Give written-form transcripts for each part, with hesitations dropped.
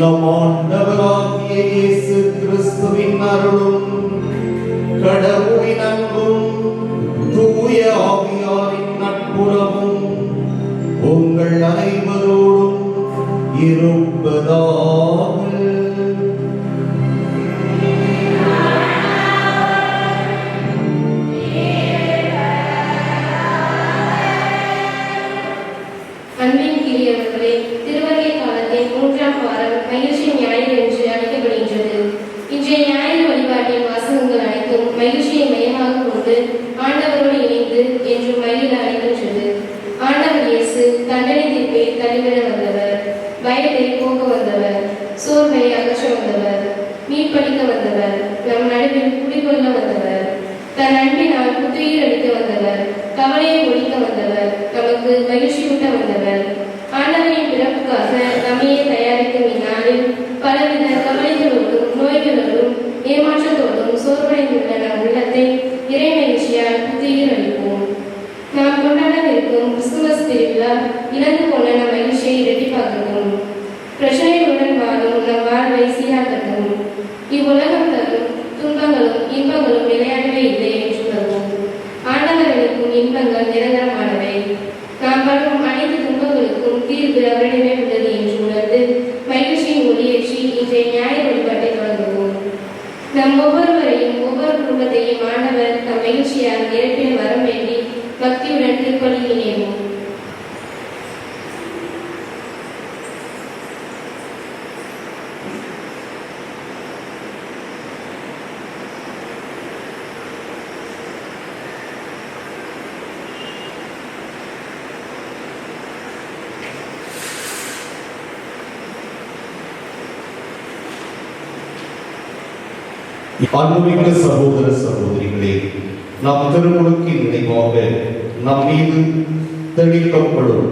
நம் ஆண்டவராகிய இயேசு கிறிஸ்துவின் அருளும் கடவுளின் அன்பும் தூய ஆவியாரின் நட்புறவும் உங்கள் அனைவரோடும் இருப்பதாக. மகிழ்ச்சி ஞாயிறு என்று அழைக்கப்படுகின்றது. இன்றைய ஞாயிறு வழிபாட்டின் வாசகங்கள் அனைத்தும் மகிழ்ச்சியை மையமாக கொண்டு ஆண்டவரோடு இணைந்து என்று மகிழ அழைக்கின்றது. ஆண்டவர் இயேசு தண்டனை தீர்ப்பை தள்ளிவிட வந்தவர், பயத்தை போக்க வந்தவர், சோர்வை அகற்ற வந்தவர், மீட்பளிக்க வந்தவர், நம் நடுவில் குடிகொள்ள வந்தவர், தன் அன்பினால் புத்துயிர் அளிக்க வந்தவர், கவலையை ஒழிக்க வந்தவர், நமக்கு மகிழ்ச்சியூட்ட வந்தவர். ஆண்டவரின் பிறப்புக்காக நம்மையே தயாரிக்கும் இந்நாளில் பலவித கவலைகளோடும் நோய்களோடும் ஏமாற்றத்தோடும் சோர்வடைந்துள்ள நம் உள்ளத்தை இறை மகிழ்ச்சியால் புத்துயிர் அளிப்போம். நாம் கொண்டாடவிருக்கும் கிறிஸ்துமஸ் திருவிழா இழந்து போன நம் மகிழ்ச்சியை இரட்டிப்பாக்கட்டும். பிரச்சனைகளுடன் வாழும் நம் வாழ்வை சீராக்கட்டும். இவ்வுலகம் தரும் துன்பங்களும் இன்பங்களும் நிலையானவை இல்லை என்று தருவோம். ஆண்டவர் அளிக்கும் இன்பங்கள் நிரந்தரமானவை. நாம் படும் அனைத்து துன்பங்களுக்கும் தீர்வு அவரிடமே உள்ளது என்று உணர்ந்து மகிழ்ச்சியின் ஒளியேற்றி இன்றைய ஞாயிறு வழிபாட்டை தொடங்குவோம். நம் ஒவ்வொருவரையும் ஒவ்வொரு குடும்பத்தையும் ஆண்டவர் நம் மகிழ்ச்சியால் நிரப்பின வரம் வேண்டி பக்தியுடன் திருப்பலியில் இணைவோம். அன்புமிக்க சகோதர சகோதரிகளே, நாம் திருமுழுக்கின் நினைவாக நம் மீது தெளிக்கப்படும்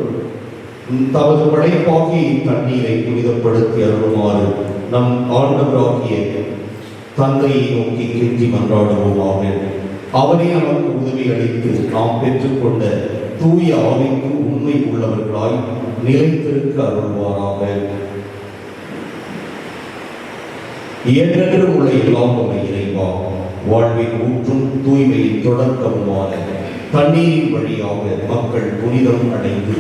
தமது படைப்பாகிய தண்ணீரை புனிதப்படுத்தி அருளுமாறு நம் ஆண்டவராகிய தந்தையை நோக்கி கெஞ்சி மன்றாடுவோமாக. அவரே நமக்கு உதவி அளித்து நாம் பெற்றுக்கொண்ட தூய ஆவிக்கு உண்மை உள்ளவர்களாய் நிலைத்திருக்க அருள்வாராக. என்றென்றும் உள்ள எல்லாம் இறைவா, வாழ்வின் ஊற்றும் தூய்மையின் தொடக்கமுமான தண்ணீரின் வழியாக மக்கள் புனிதம் அடைந்து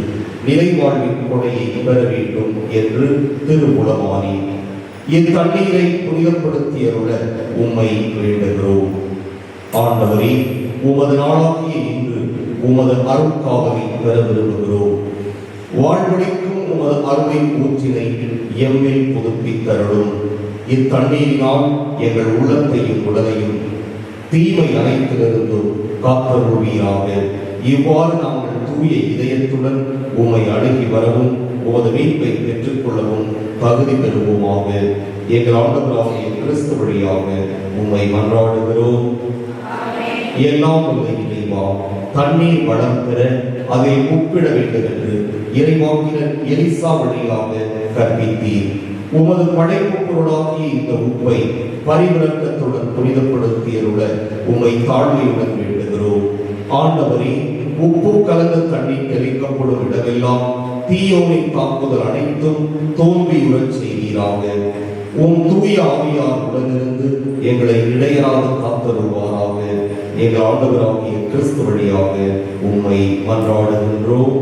நிலை வாழ்வின் கொடையை பெற வேண்டும் என்று திருமுலமானி இத்தண்ணீரை புனிதப்படுத்தியருள உம்மை வேண்டுகிறோம். ஆண்டவரே, உமது நாளாகிய இன்று உமது அருட்காவலை பெற விரும்புகிறோம். வாழ்வழிக்கும் உமது அருமை ஊற்றினை எம்மில் புதுப்பித்தருளும். இத்தண்ணீரினால் எங்கள் உள்ளத்தையும் உடலையும் தீமை அனைத்திலிருந்தும் காத்தருள்வீராக. இவ்வாறு நாங்கள் தூய இதயத்துடன் உம்மை அணுகி வரவும் உமது மீட்பை பெற்றுக்கொள்ளவும் தகுதி பெறுவோமாக. எங்கள் ஆண்டவராகிய கிறிஸ்து வழியாக உம்மை மன்றாடுகிறோம். எல்லாம் உள்ள இறைவா, தண்ணீர் வளம் பெற அதை உப்பிட வேண்டும் என்று இறைவாக்கினர் எலிசா வழியாக கற்பித்தீர். உமது படைப்பு பொருளாகிய இந்த உப்பை பரிவிளக்கத்துடன் புனிதப்படுத்தியருள உம்மை தாழ்மையுடன் வேண்டுகிறோம். ஆண்டவரே, உப்பு கலந்த தண்ணீர் தெளிக்கப்படும் இடமெல்லாம் தீயோனின் தாக்குதல் அனைத்தும் தோல்வியுறச் செய்வீராக. உம் தூய ஆவியார் உடனிருந்து எங்களை இடையராது காத்தருள்வாராக. எங்கள் ஆண்டவராகிய கிறிஸ்து வழியாக உம்மை மன்றாடுகின்றோம்.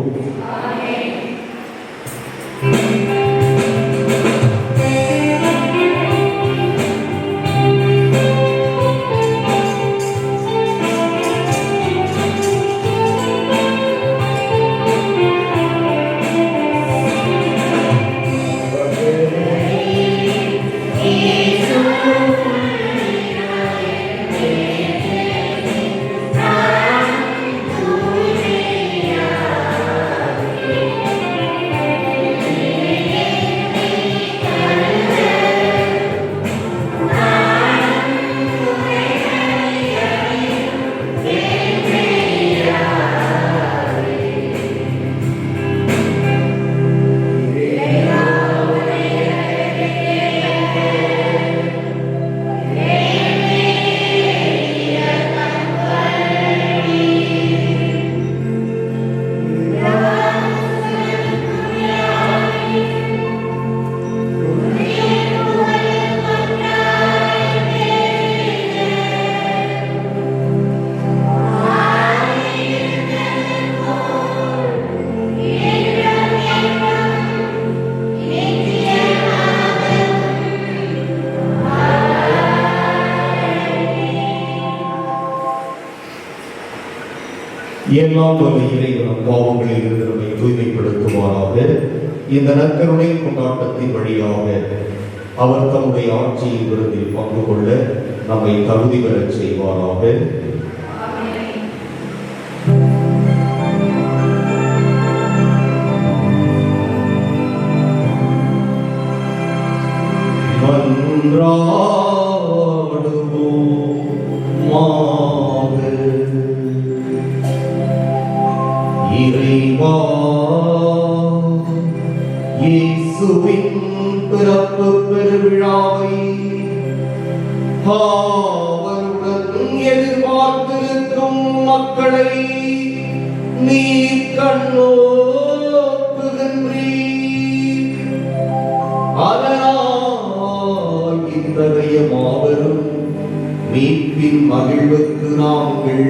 எல்லாம் வல்ல இறைவன் பாவங்களில் இருந்து நம்மை தூய்மைப்படுத்துவாராக. இந்த நற்கருணை கொண்டாட்டத்தின் வழியாக அவர் தம்முடைய ஆட்சியின் விருதில் பங்கு கொள்ள நம்மை தகுதி பெறச் செய்வாராக. இறைவா, இயேசுவின் பிறப்பு பெருவிழாவை அவருடன் எதிர்பார்த்திருக்கும் மக்களை நீர் கண்ணோக்குகின்றீர். அதனால் இத்தகைய மாபெரும் மீட்பின் மகிழ்வுக்கு நாங்கள்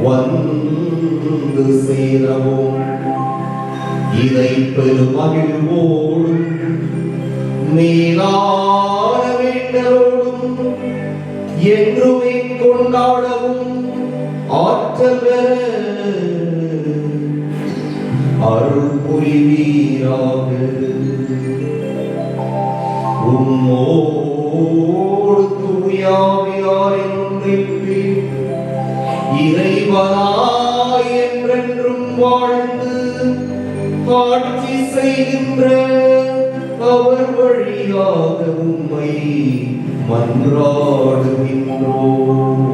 வந்து சேரவும் இதை பெருமகிழ்வோடும் மேலான வேண்டலோடும் என்றுமே கொண்டாடவும் ஆற்றல் பெற அருள் புரிவீராக. உம்மோடு தூயாவியாரின் ஒன்றிப்பில் இறைவனாய் என்றென்றும் வாழ்ந்து ஆட்சி செய்கின்ற அவர் வழியாக உம்மை மன்றாடுகின்றோம்.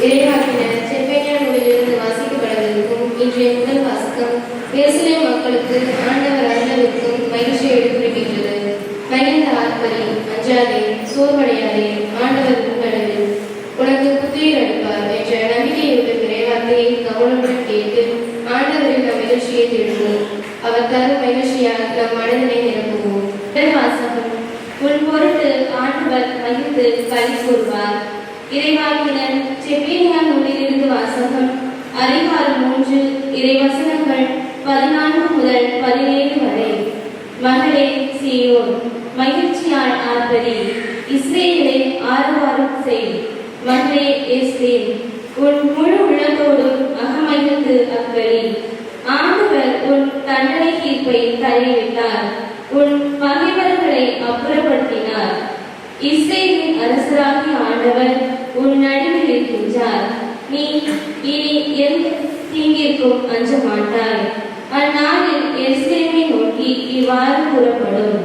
இறைவாக்கினர் செப்பேனியா நூலிலிருந்து வாசிக்கப்படவிருக்கும் இன்றைய முதல் வாசகம் எருசலேம் மக்களுக்கு ஆண்டவர் அருளவிருக்கும் மகிழ்ச்சியை எடுத்துரைக்கின்றது. மகிழ்ந்த ஆர்ப்பரி, அஞ்சாதே, சோர்வடையாதே, ஆண்டவர் உன்னடவில் உனக்கு புத்துயிர் அளிப்பார் என்ற நம்பிக்கையூட்டும் இறைவார்த்தையை கவனமுடன் கேட்டு ஆண்டவரின் நம் மகிழ்ச்சியை தேடுவோம். அவர் தரும் மகிழ்ச்சியால் நம் மனதினை நிரப்புவோம். முதல் வாசகம். உன் பொருட்டு ஆண்டவர் மகிழ்ந்து களி கூறுவார். இறைவாக்கினர் செப்பேனியா நூலிலிருந்து வாசகம். அதிகாரம் 3 இறைவசனங்கள் 14 முதல் 17 வரை. மகளே சீயோன், மகிழ்ச்சியால் ஆர்ப்பரி, இஸ்ரேலை ஆரவாரம் செய். மகளே எஸ்ரேல், உன் முழு உள்ளத்தோடும் அகமகிழ்ந்து அக்களி. ஆண்டவர் உன் தண்டனை தீர்ப்பை தள்ளிவிட்டார், உன் பகைவர்களை அப்புறப்படுத்தினார். இஸ்ரேலின் அரசராகிய ஆண்டவர் உன் நடுவில் இருக்கின்றார். நீ இனி எந்த தீங்கிற்கும் அஞ்ச மாட்டாய். அந்நாளில் எருசலேமை நோக்கி இவ்வாறு கூறப்படும்.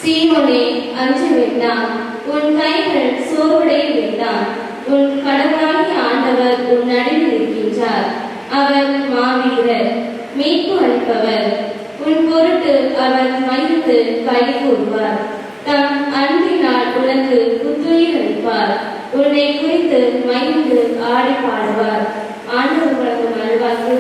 சீயோனே, அஞ்ச வேண்டாம், உன் கைகள் சோர்வடைய வேண்டாம். உன் கடவுளாகிய ஆண்டவர் உன் நடுவில் இருக்கின்றார். அவர் மாவீரர், மீட்பு அளிப்பவர். உன் பொருட்டு அவர் மகிழ்ந்து களி கூறுவார். தம் அன்பினால் உனக்கு புத்துயிர் அளிப்பார். உன்னை குறித்து மகிழ்ந்து ஆடி பாடுவார். ஆண்டவர் வழங்கும் அருள்வாக்கு.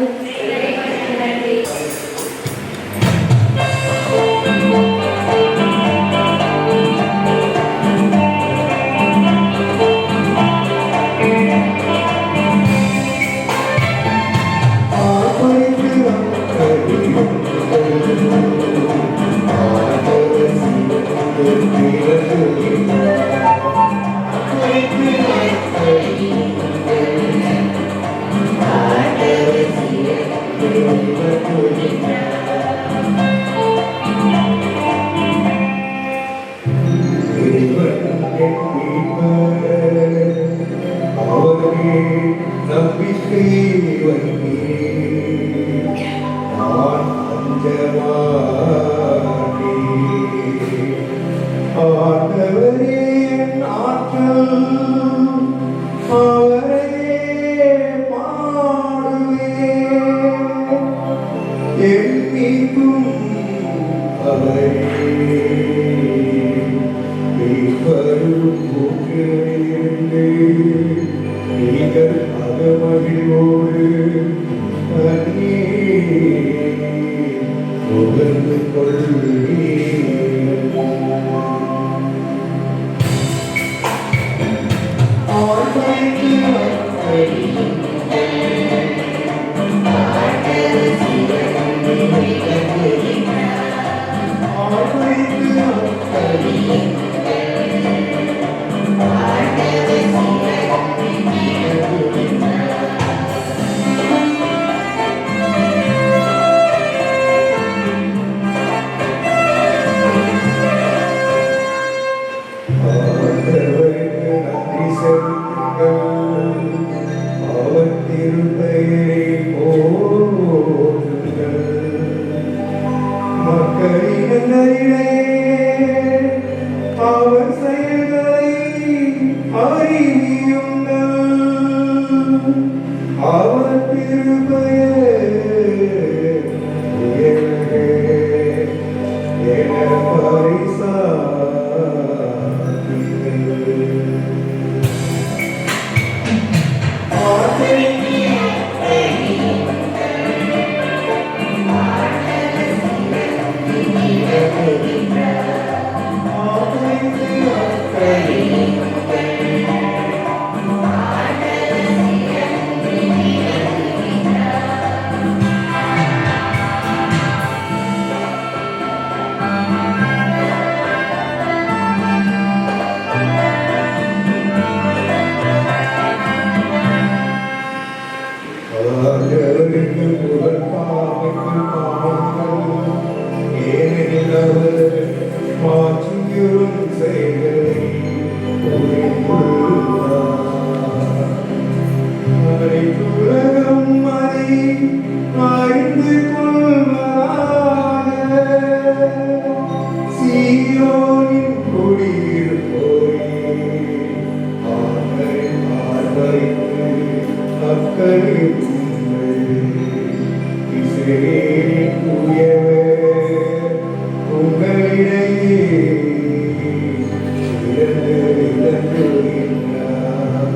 Thank you. செல்லுங்கள். அவர் திருப்பெயரை போற்றுங்கள். மக்களிடையே அவர் செயல்களை அறிவியுங்கள். அவர் திருப்பெயர் உயர்ந்தே என பரிசாற்றுங்கள். ஆண்டவருக்கு புகழ் பாவங்கள் ஏனெனில் அவர் மாற்றியும் செயல்களை புரிந்துள்ளார். உலகம் அதை அறிந்து கொள்வதாக. சீயோனின் குடியிருப்போரே, ஆண்டவரின் ஆர்ப்பரித்து அக்கறையுங்கள். இஸ்ரவேலின் தூயவர் உங்களிடையே விளங்குகின்றார்.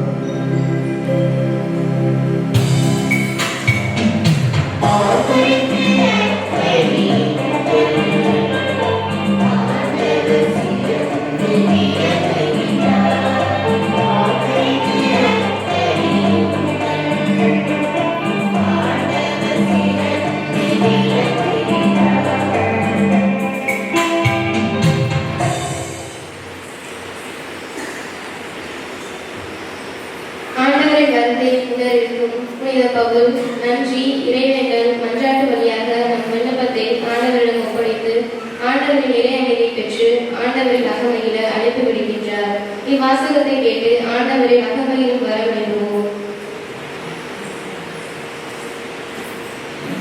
ஆண்டவரின் வரத்தை உணர்விக்கும் புனித பவுல் நன்றி இறைவேண்டல் மன்றாட்டு வழியாக நம் விண்ணப்பத்தை ஆண்டவரிடம் ஒப்படைத்து ஆண்டவரின் இறை அமைதியை பெற்று ஆண்டவரின் அகமையில அழைப்பு விடுகின்றார். இவ்வாசகத்தை கேட்டு ஆண்டவரின் அகமையிலும் வர வேண்டுவோம்.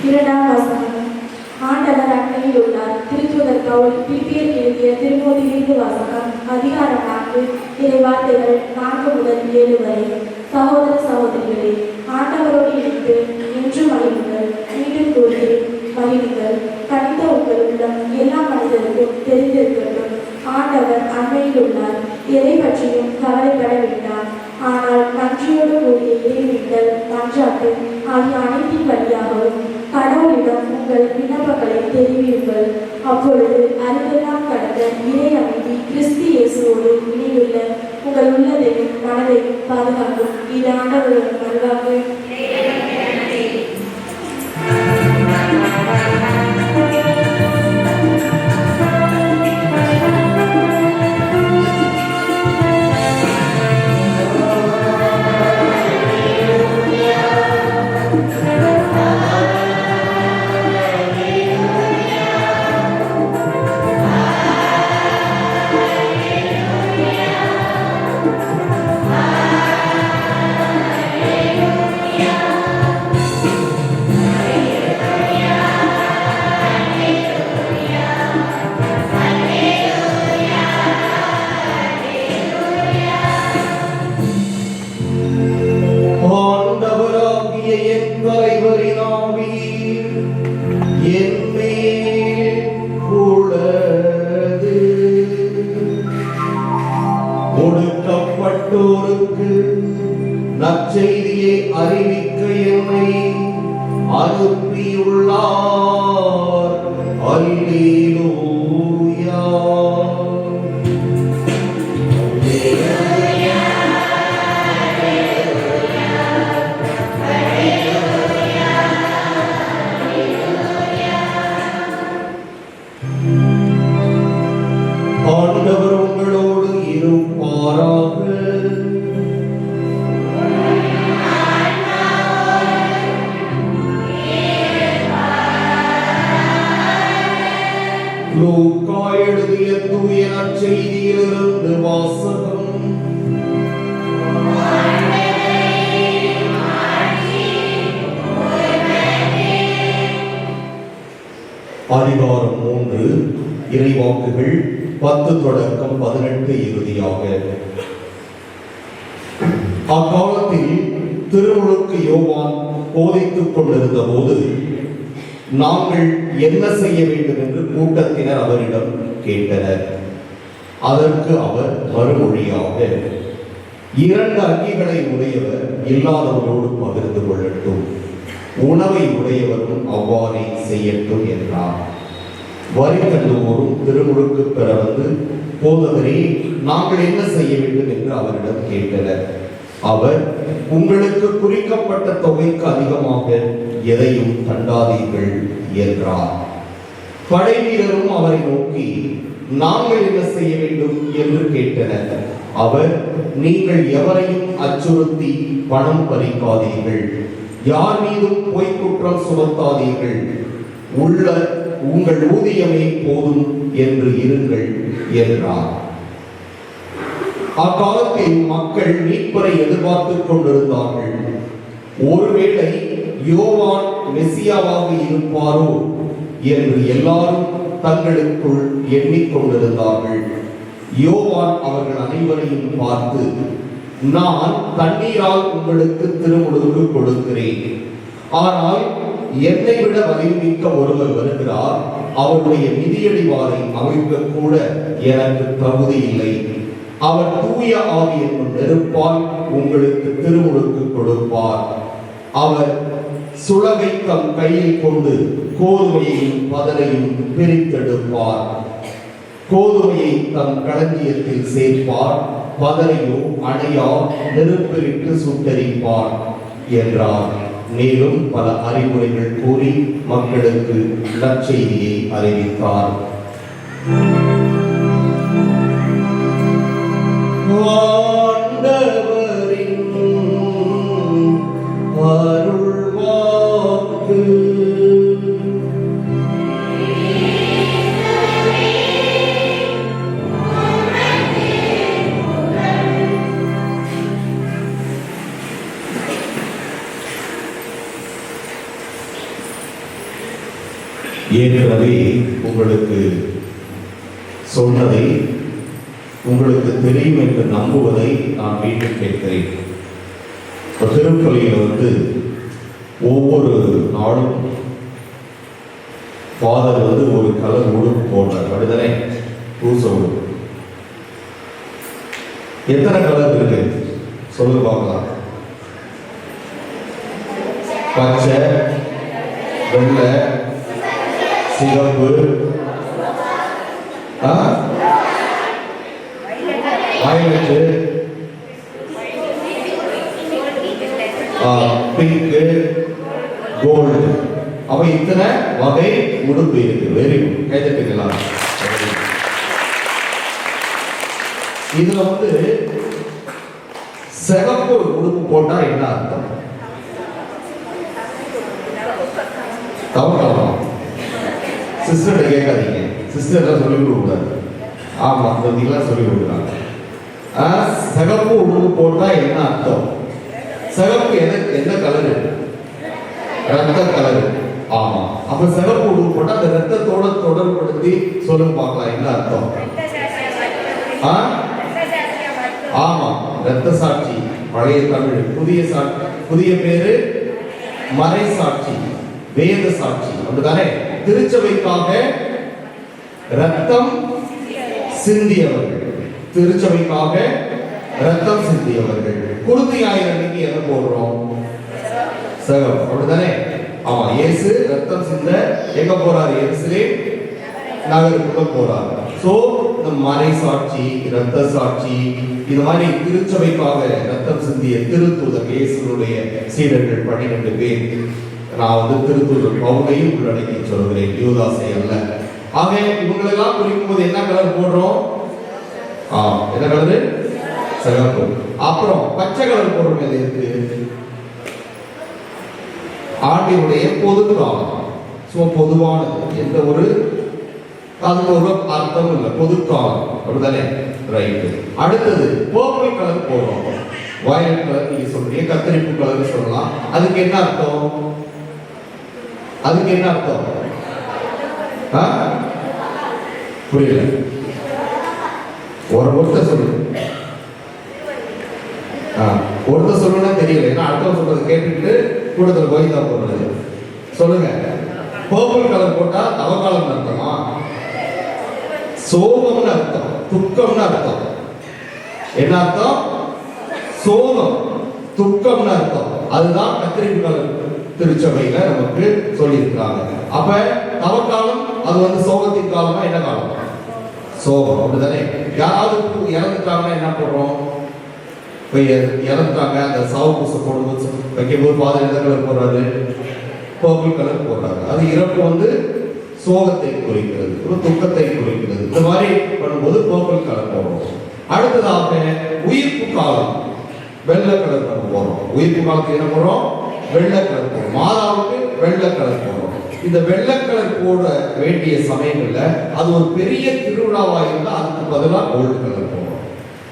இரண்டாம் வாசகம். ஆண்டவர் அண்மையில் உள்ளார். திருத்தூதர் பவுல் பிலிப்பியர் எழுதிய திருமுகத்திலிருந்து வாசகம். அதிகாரம் 4 இறை வார்த்தைகள் 4 முதல் 7 வரை. சகோதர சகோதரிகளே, ஆண்டவரோடு இணைந்து என்று மகிழுங்கள். மீண்டும் கூறுகிறேன், மகிழுங்கள். கனிந்த உங்கள் உள்ளம் எல்லா மனிதருக்கும் தெரிந்திருக்கட்டும். ஆண்டவர் அண்மையில் உள்ளார். எதை பற்றியும் கவலைப்பட வேண்டாம். ஆனால் நன்றியோடு கூடிய இறைவேண்டல் மன்றாட்டு ஆகிய அனைத்தின் வழியாகவும் கடவுளிடம் உங்கள் விண்ணப்பங்களை தெரிவியுங்கள். அப்பொழுது அறிவெல்லாம் கடந்த இறை அமைதி கிறிஸ்து இயேசுவோடு இணையுள்ள உங்கள் உள்ளதையும் மனதையும் பாதுகாக்கும். இது ஆண்டவரின் நல்வாக்கு. ஆண்டவராகிய என் தலைவரின் ஆவி என் மேல் உள்ளது. ஒடுக்கப்பட்டோருக்கு நற்செய்தியை அறிவிக்க என்னை அனுப்பியுள்ளார். அல்லேலூயா. ஆண்டவர் உங்களோடு இருப்பாராக. அதிகாரம் 3 இறைவாக்குகள் 10 தொடக்கம் 18 இறுதியாக. அக்காலத்தில் திருமுழுக்கு யோவான் போதித்துக் கொண்டிருந்த போது நாங்கள் என்ன செய்ய வேண்டும் என்று கூட்டத்தினர் அவரிடம் கேட்டனர். அதற்கு அவர் மறுமொழியாக, 2 அங்கிகளை உடையவர் இல்லாதவரோடு பகிர்ந்து கொள்ளட்டும், உணவை உடையவரும் அவ்வாறே செய்யட்டும் என்றார். வரி தண்டுவோரும் திருமுழுக்கு பெற வந்து, போதகரே, நாங்கள் என்ன செய்ய வேண்டும் என்று அவரிடம் கேட்டனர். அவர், உங்களுக்கு குறிக்கப்பட்ட தொகைக்கு அதிகமாக எதையும் தண்டாதீர்கள் என்றார். படை வீரரும் அவரை நோக்கி, நாங்கள் என்ன செய்ய வேண்டும் என்று கேட்டனர். அவர், நீங்கள் எவரையும் அச்சுறுத்தி பணம் பறிக்காதீர்கள், யார் மீதும் பொய் குற்றம் சுமத்தாதீர்கள், உங்கள் ஊதியமே போதும் என்று இருங்கள் என்றார். அக்காலத்தில் மக்கள் மீட்பரை எதிர்பார்த்துக் கொண்டிருந்தார்கள். ஒருவேளை யோவான் மெசியாவாக இருப்பாரோ என்று எல்லாரும் தங்களுக்குள் எண்ணிக்கொண்டிருந்தார்கள். யோவான் அவர்கள் அனைவரையும் பார்த்து, நான் தண்ணீரால் உங்களுக்கு திருமுழுக்கு கொடுக்கிறேன், ஆனால் என்னை விட வலிமிக்க ஒருவர் வருகிறார், அவருடைய மிதியடிவாரை அமைக்க கூட எனக்கு தகுதி இல்லை. அவர் தூய ஆவி என்னும் நெருப்பால் உங்களுக்கு திருமுழுக்கு கொடுப்பார். அவர் சுளகை தம் கையில் கொண்டு கோதுமையையும் பதரையும் பிரித்தெடுப்பார். கோதுமையை தம் களஞ்சியத்தில் சேர்ப்பார், பதரையோ அணையா நெருப்பிலிட்டு சுட்டரிப்பார் என்றார். மேலும் பல அறிவுரைகள் கூறி மக்களுக்கு நற்செய்தியை அறிவித்தார். ஆண்டவரின் அருள்வாக்கு. ஏற்கனவே உங்களுக்கு சொன்னதை உங்களுக்கு தெரியும் என்று நம்புவதை நான் மீண்டும் கேட்கிறேன். திருப்பலியில் ஒவ்வொரு நாளும் ஃபாதர் ஒரு கலர் உடுப்பு போடுறார், அப்படிதானே? பூச உடுப்பு. எத்தனை கலர் இருக்கு சொல்லுங்க பார்க்கலாம். பச்சை, வெள்ளை, சிவப்பு, வயலட்டு, பிங்க், கோல்டு. அவ இத்தனை வகை உடுப்பு இருக்கு. வெரி குட், கைதட்டுக்கலாம். இதுல சிகப்பு உடுப்பு போட்டா என்ன அர்த்தம்? தவறலாம். சிஸ்டர் கேட்காதீங்க, சிஸ்டர் சொல்லி கொடுக்கூடாது. ஆமா, அதெல்லாம் சொல்லி கொடுக்குறாங்க. சிகப்பு உடுப்பு போட்டா என்ன அர்த்தம்? சிகப்பு என்ன கலரு? ரத்த கலரு. ஆமா, அப்ப சிகப்பு உடுப்பு போட்டா அந்த ரத்தத்தோட தொடர்படுத்தி சொல்லுங்க பார்க்கலாம், என்ன அர்த்தம்? ஆமா, ரத்த சாட்சி. பழைய தமிழ், புதிய பேரு மறை சாட்சி, வேத சாட்சி, அப்படிதானே? திருச்சபைக்காக ரத்தம் சிந்தியவர்கள், திருச்சபைக்காக ரத்தம் சிந்தியவர்கள். குருதி ஞாயிறு அன்னைக்கு என்ன போடுறோம்? சிகப்பு, அப்படிதானே? ஆமா, இயேசு ரத்தம் சிந்த எங்க போறாரு? எருசலேம் நகருக்குள்ள போறாரு. சோ இந்த மறை சாட்சி, ரத்த சாட்சி, இது மாதிரி திருச்சபைக்காக ரத்தம் சிந்திய திருத்தூதர் இயேசுடைய சீடர்கள் 12 பேர். நான் திருத்தூதர் பவுலையும் உள்ளடக்கி சொல்கிறேன், யூதாசை அல்ல. ஆக இவங்களெல்லாம் குறிக்கும் போது என்ன கலர் போடுறோம்? என்ன கலரு? சிகப்பு. அப்புறம் பச்சை கலர் போடுறோம். எது இருக்கு? ஆண்டினுடைய பொது காலம். பொதுவானது, எந்த ஒரு அதுக்கு ஒரு அர்த்தம் இல்லை, பொது காலம், அப்படிதானே? ரைட். அடுத்தது பர்பிள் கலர் போடுறோம். வயலட் கலர் நீங்க சொல்றீங்க, கத்தரிப்பு கலர் சொல்லலாம். அதுக்கு என்ன அர்த்தம்? ஆ? புரியல, ஒருத்தர் சொல்லுங்க. ஒருத்தர் சொல்லணும்னா தெரியல, ஏன்னா அடுத்தவங்க சொல்றது கேட்டுட்டு கூட்டத்தில் கோயிந்தா போடுறது. சொல்லுங்க, பர்பிள் கலர் போட்டா தவக்காலம் அர்த்தமா? சோகம்னு அர்த்தம், துக்கம்னு அர்த்தம். என்ன அர்த்தம்? சோகம், துக்கம்னு அர்த்தம். அதுதான் கத்திரிப்பு கலர் திருச்சபையில நமக்கு சொல்லி இருக்கிறாங்க. அப்ப தவக்காலம் அது வந்து சோகத்தின் காலமா? என்ன காலம்? சோகம், அப்படிதானே? யாராவது இறந்துட்டாங்கன்னா என்ன போடுறோம்? இறந்துட்டாங்க, அந்த சாவு பூசை போடும்போது வைக்கும்போது ஃபாதர் எந்த கலர் போடுறாரு? பர்பிள் கலர் போடுறாரு. அது இறப்பு வந்து சோகத்தை குறிக்கிறது, ஒரு துக்கத்தை குறிக்கிறது. இந்த மாதிரி பண்ணும்போது பர்பிள் கலர் போடுறோம். அடுத்ததாக உயிர்ப்பு காலம், வெள்ளை கலர் நம்ம போடுறோம். உயிர்ப்பு காலத்துக்கு என்ன போடுறோம்? வெள்ளை கலர் போடுறோம். மாதாவுக்கு வெள்ளை கலர் போடுறோம். இந்த வெள்ளை கலர் போட வேண்டிய சமயங்கள்ல அது ஒரு பெரிய திருவிழாவா இருந்தா அதுக்கு பதிலாக கோல்டு கலர் போடுறோம்.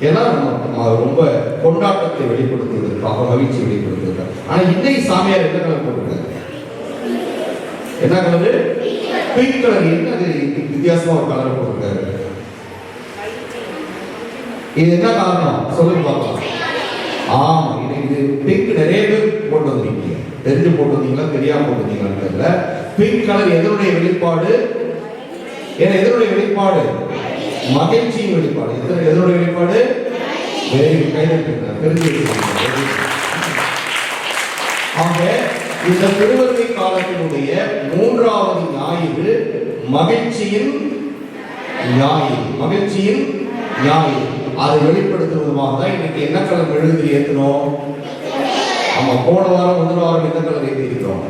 ஏன்னா நம்ம ரொம்ப கொண்டாட்டத்தை வெளிப்படுத்துவதற்காக, மகிழ்ச்சி வெளிப்படுத்துவதற்காக. ஆனா இன்னைக்கு சாமியார் என்ன கலர் போட்டுருக்காரு? என்ன கலரு? Pink colour. என்ன அது வித்தியாசமா ஒரு கலர் போட்டிருக்காரு? இது என்ன காரணம் சொல்லுங்க பார்க்கலாம். ஆமா, இது பிங்க் நிறைய பேர் போட்டு வந்திருக்கீங்க. தெரிஞ்சு போட்டு வந்தீங்களா, தெரியாம போட்டு வந்தீங்களா? பிங்க் கலர் எதனுடைய வெளிப்பாடு? ஏன்னா எதனுடைய வெளிப்பாடு? மகிழ்ச்சியின் வெளிப்பாடு. எதனுடைய வெளிப்பாடு? ஆக இந்த திருவருகை காலத்தினுடைய 3வது ஞாயிறு மகிழ்ச்சியின் ஞாயிறு. மகிழ்ச்சியின் ஞாயிறு அதை வெளிப்படுத்துவதுமாக தான் இன்னைக்கு என்ன கலர் மெழுகுதிரி ஏற்றணும்? ஆமா, போன வாரம் முதல் வாரம் என்ன கலர் ஏற்றிருக்கிறோம்?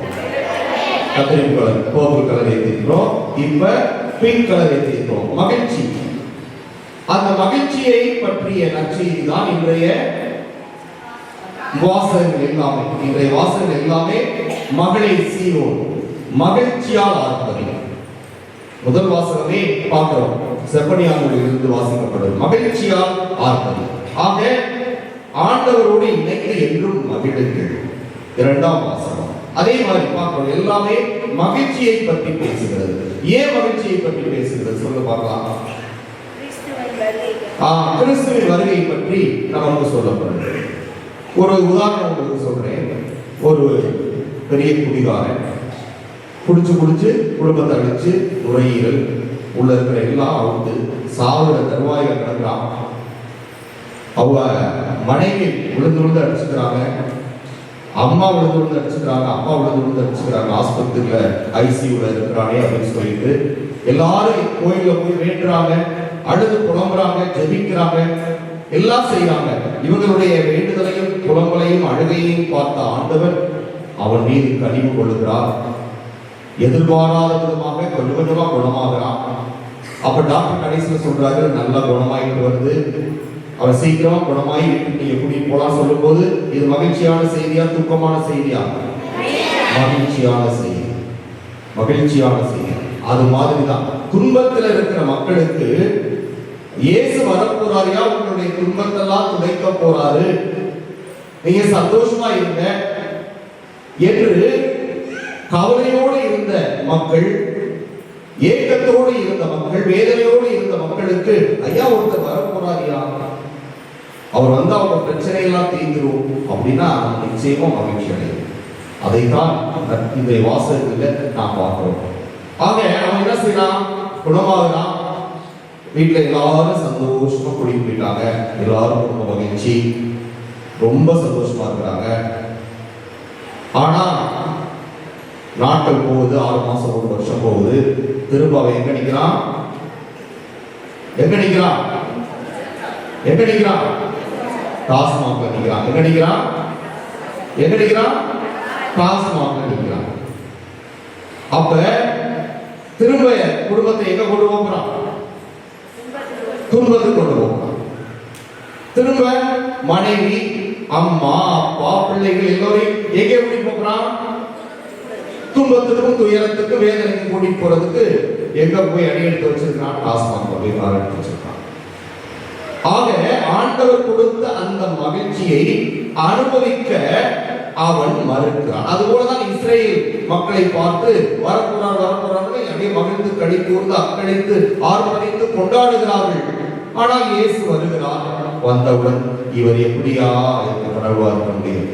கத்திரிப்பு கலர், பர்பிள் கலர் ஏற்றிருக்கிறோம். இப்ப பிங்க் கலர் ஏற்றிருக்கிறோம். மகிழ்ச்சி. அந்த மகிழ்ச்சியை பற்றிய நற்செய்தி தான் இன்றைய வாசகங்கள் எல்லாமே. இன்றைய வாசகங்கள் எல்லாமே மகளை சீரோன், மகிழ்ச்சியால் ஆர்ப்பரி. முதல் வாசகமே பார்க்கிறோம், செப்பனியாவில் இருந்து வாசிக்கப்படுது, மகிழ்ச்சியால் ஆர்ப்பரி. ஆக ஆண்டவரோடு இணைந்து என்றும் மகிழுங்கள். 2ஆம் வாசகம் அதே மாதிரி பார்க்கிறோம், எல்லாமே மகிழ்ச்சியை பற்றி பேசுகிறது. ஏன் மகிழ்ச்சியை பற்றி பேசுகிறது சொல்ல பார்க்கலாம். கிறிஸ்துவின் வருகை பற்றி நமக்கு சொல்லப்படுது. ஒரு உதாரணம் உங்களுக்கு சொல்றேன். ஒரு பெரிய குடிகாரன் குடிச்சு குடும்பத்தை அழிச்சு நுரையீரல் உள்ள இருக்கிற எல்லாம் அவுத்து சாவுற தருவாயில கிடக்குறான். அவ மனைவி விழுந்து அடிச்சுக்கிறாங்க, அம்மா விழுந்து அடிச்சுக்கிறாங்க, அப்பா விழுந்து அடிச்சுக்கிறாங்க. ஆஸ்பத்திரியில ஐசியூல இருக்கிறானே அப்படின்னு சொல்லிட்டு எல்லாரும் கோயில போய் வேண்டுறாங்க, அழுது புலம்புறாங்க, ஜெபிக்கிறாங்க, எல்லாம் செய்யறாங்க. இவங்களுடைய வேண்டுதலையும் புலம்பலையும் அழுகையையும் பார்த்த ஆண்டவர் அவன் மீது கனிவு கொள்ளுகிறார். எதிர்பாராத விதமாக கொஞ்சம் கொஞ்சமா குணமாகிறான். அப்ப டாக்டர் கடைசியில் சொல்றாரு, நல்லா குணமாயிட்டு வருது, அவன் சீக்கிரமா குணமாயி வீட்டுக்கு நீங்க கூட்டிட்டு போலாம் சொல்லும் போது இது மகிழ்ச்சியான செய்தியா துக்கமான செய்தியா? மகிழ்ச்சியான செய்தி, மகிழ்ச்சியான செய்தி. அது மாதிரிதான் துன்பத்தில் இருக்கிற மக்களுக்கு இயேசு வரப்போறாரியா, உங்களுடைய துன்பத்தெல்லாம் துடைக்க போறாரு, நீங்க சந்தோஷமா இருங்க என்று கவலையோடு இருந்த மக்கள், ஏக்கத்தோடு இருந்த மக்கள், வேதனையோடு இருந்த மக்களுக்கு ஐயா ஒருத்தர் வரப்போறாரியா, அவர் வந்து அவங்க பிரச்சனை எல்லாம் தீர்ந்துரும் அப்படின்னா நிச்சயமா மகிழ்ச்சி அடையும். அதைத்தான் இந்த வாசகத்துல நான் பார்க்கிறோம். ஆக அவன் என்ன செய்யறான்? குணமாகறான். வீட்டுல எல்லாரும் சந்தோஷமா குடிக்க போயிட்டாங்க, எல்லாரும் ரொம்ப மகிழ்ச்சி, ரொம்ப சந்தோஷமா இருக்கிறாங்க. ஆனா நாட்கள் போகுது, 6 மாசம் 1 வருஷம் போகுது. திரும்ப அவன் எங்க நிக்கிறான்? டாஸ்மாக்ல நிக்கிறான். எங்க நிக்கிறான்? டாஸ்மாக்ல நிக்கிறான். அப்ப திரும்ப குடும்பத்தை எங்க கொண்டு போகிறான்? துன்பத்துக்கு கொண்டு போகிறான். திரும்ப மனைவி, அம்மா, அப்பா, பிள்ளைகள் எல்லோரையும் எங்கே கூட்டிட்டு போகிறான்? துன்பத்துக்கும் துயரத்துக்கும் வேதனைக்கு கூட்டிட்டு போறதுக்கு எங்க போய் அடி எடுத்து வச்சிருக்கான்? டாஸ்மாக் போய் கார் எடுத்து வச்சிருக்கான். ஆக ஆண்டவர் கொடுத்த அந்த மகிழ்ச்சியை அனுபவிக்க அவன் மறுக்கிறான். அதுபோலதான் இஸ்ரேல் மக்களை பார்த்து வரப்போறார் அப்படியே மகிழ்ந்து களி கூர்ந்து அக்களித்து ஆர்ப்பரித்து கொண்டாடுகிறார்கள். ஆனால் இயேசு வருகிறார். வந்தவுடன் இவர் எப்படியா கடவுளா இருக்க முடியும்?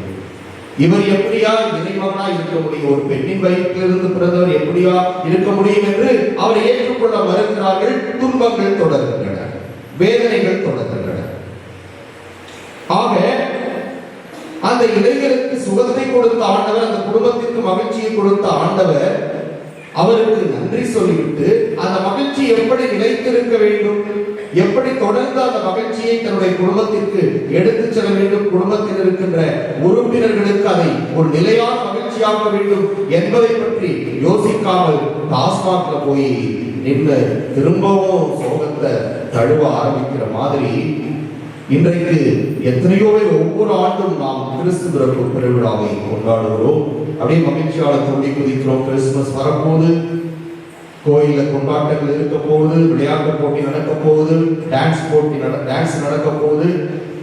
இவர் எப்படியா இறைமகனா இருக்க முடியும்? ஒரு பெண்ணின் வயிற்றிலிருந்து பிறந்தவர் எப்படியா இருக்க முடியும் என்று அவரை ஏற்றுக்கொள்ள மறுக்கிறார்கள். துன்பங்கள் தொடர்கின்றன, வேதனைகள் தொடர்கின்றன. ஆக அந்த இளைஞருக்கு சுகத்தை கொடுத்த ஆண்டவர், அந்த குடும்பத்திற்கு மகிழ்ச்சியை கொடுத்த ஆண்டவர் அவருக்கு நன்றி சொல்லிவிட்டு அந்த மகிழ்ச்சி எப்படி நிலைத்திருக்க வேண்டும், எப்படி தொடர்ந்து அந்த மகிழ்ச்சியை தன்னுடைய குடும்பத்திற்கு எடுத்துச் செல்ல வேண்டும், குடும்பத்தில் இருக்கின்ற உறுப்பினர்களுக்கு அதை ஒரு நிலையான மகிழ்ச்சியாக்க வேண்டும் என்பதை பற்றி யோசிக்காமல் டாஸ்மாக்ல போய் நின்று திரும்பவும் சோகத்தை தழுவ ஆரம்பிக்கிற மாதிரி இன்றைக்கு எத்தனையோ ஒவ்வொரு ஆண்டும் நாம் கிறிஸ்து பிறப்பு பெருவிழாவை கொண்டாடுகிறோம். அப்படியே மகிழ்ச்சியால தோண்டி குதிக்கிறோம். கிறிஸ்துமஸ் வரப்போகுது, கோயில கொண்டாட்டங்கள் இருக்க போகுது, விளையாட்டு போட்டி நடக்க போகுது, டான்ஸ் நடக்க போகுது.